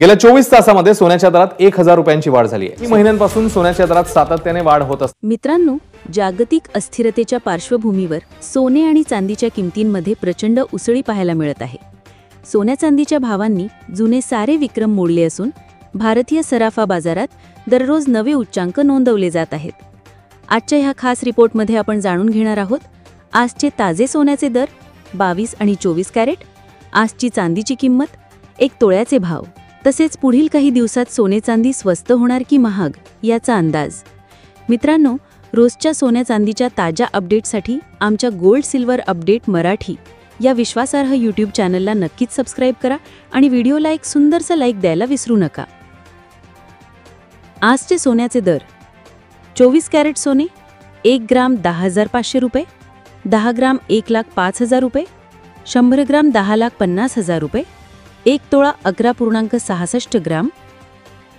गेल्या 24 तासामध्ये सोन्याच्या दरात 1000 रुपयांची वाढ झाली आहे। 3 महिन्यांपासून सोन्याच्या दरात सातत्याने वाढ होत असते। मित्रांनो, जागतिक अस्थिरतेच्या पार्श्वभूमीवर सोने आणि चांदीच्या किमतींमध्ये प्रचंड उसळी पाहायला मिळत आहे। सोन्या चांदीच्या भावांनी जुने सारे विक्रम मोडले असून भारतीय सराफा बाजारात दररोज नवे उच्चांक नोंदवले जात आहेत। आजच्या ह्या खास रिपोर्टमध्ये आपण जाणून घेणार आहोत आजचे ताजे सोन्याचे दर, 22 आणि 24 कॅरेट, आजची चांदीची किंमत, 1 तोळ्याचे भाव, तसेच पुढील काही दिवसात सोने चांदी स्वस्त होणार की महाग याचा अंदाज। मित्रांनो, रोजच्या सोन्या चांदीच्या ताज्या अपडेटसाठी आमच्या गोल्ड सिल्वर अपडेट मराठी या विश्वासार्ह यूट्यूब चॅनलला नक्कीच सबस्क्राईब करा आणि व्हिडिओला एक सुंदरसा लाईक द्यायला विसरू नका। आजचे सोन्याचे दर: 24 कॅरेट सोने 1 ग्राम 10,500 रुपये, 10 ग्राम 1,05,000 रुपये, 100 ग्राम 10,50,000 रुपये, 1 तोळा 11.66 ग्राम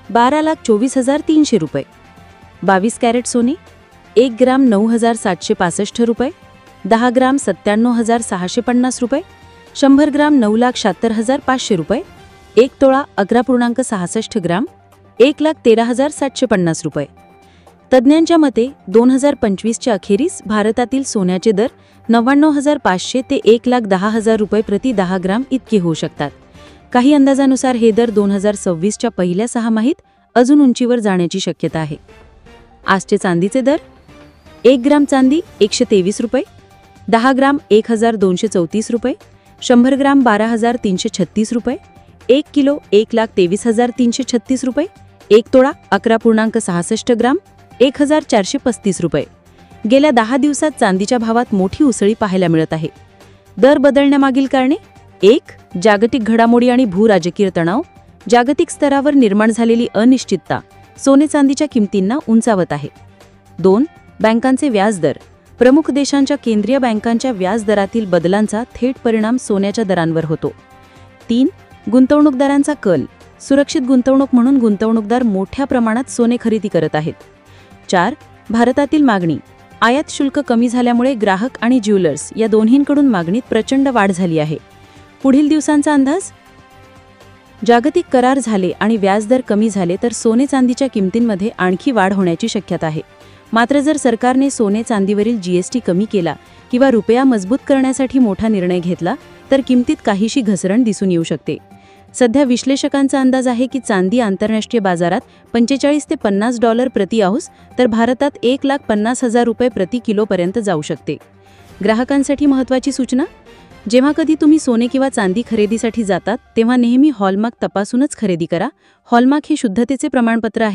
12,24,300 रुपये, 22 कॅरेट सोने 1 ग्राम 9,765 रुपये, 10 ग्राम 97,650 रुपये, 100 ग्राम 9,76,500 रुपये, 1 तोळा 11.66 ग्राम 1,13,750 रुपये। तज्ज्ञांच्या मते 2025च्या अखेरीस भारतातील सोन्याचे दर 99,500 ते 1,10,000 रुपये प्रति 10 ग्राम इतके होऊ शकतात। काही अंदाजानुसार हे दर 2026च्या पहिल्या 6 माहीत अजून उंचीवर जाण्याची शक्यता आहे। आजचे चांदीचे दर: 1 ग्राम चांदी 123 रुपये, 10 ग्राम 1,234 रुपये, 100 ग्राम 12,336 रुपये, 1 किलो 1,23,336 रुपये, 1 तोळा 11.66 ग्राम 1,435 रुपये। गेल्या 10 दिवसात चांदीच्या भावात मोठी उसळी पाहायला मिळत आहे। दर बदलण्यामागील कारणे: 1. जागतिक घडामोडी आणि भूराजकीय तणाव, जागतिक स्तरावर निर्माण झालेली अनिश्चितता सोने चांदीच्या किमतींना उंचावत आहे। 2. बँकांचे व्याजदर, प्रमुख देशांच्या केंद्रीय बँकांच्या व्याजदरातील बदलांचा थेट परिणाम सोन्याच्या दरांवर होतो। 3. गुंतवणूकदारांचा कल, सुरक्षित गुंतवणूक म्हणून गुंतवणूकदार मोठ्या प्रमाणात सोने खरेदी करत आहेत। 4. भारतातील मागणी, आयात शुल्क कमी झाल्यामुळे ग्राहक आणि ज्वेलर्स या दोन्हींकडून मागणीत प्रचंड वाढ झाली आहे। पुढील दिवसांचा अंदाज: जागतिक करार झाले आणि व्याजदर कमी झाले तर सोने चांदीच्या किमतींमध्ये आणखी वाढ होण्याची शक्यता आहे। मात्र जर सरकारने सोने चांदीवरील जीएसटी कमी केला किंवा रुपया मजबूत करण्यासाठी मोठा निर्णय घेतला तर किमतीत काहीशी घसरण दिसून येऊ शकते। सध्या विश्लेषकांचा अंदाज आहे की चांदी आंतरराष्ट्रीय बाजारात $45 ते $50 प्रति औंस तर भारतात 1,50,000 रुपये प्रति किलोपर्यंत जाऊ शकते। ग्राहकांसाठी महत्त्वाची सूचना: जेव्हा कधी तुम्ही सोने किंवा चांदी खरेदीसाठी जातात तेव्हा नेहमी हॉलमार्क तपासूनच खरेदी करा। हॉलमार्क हे शुद्धतेचे प्रमाणपत्र आहे।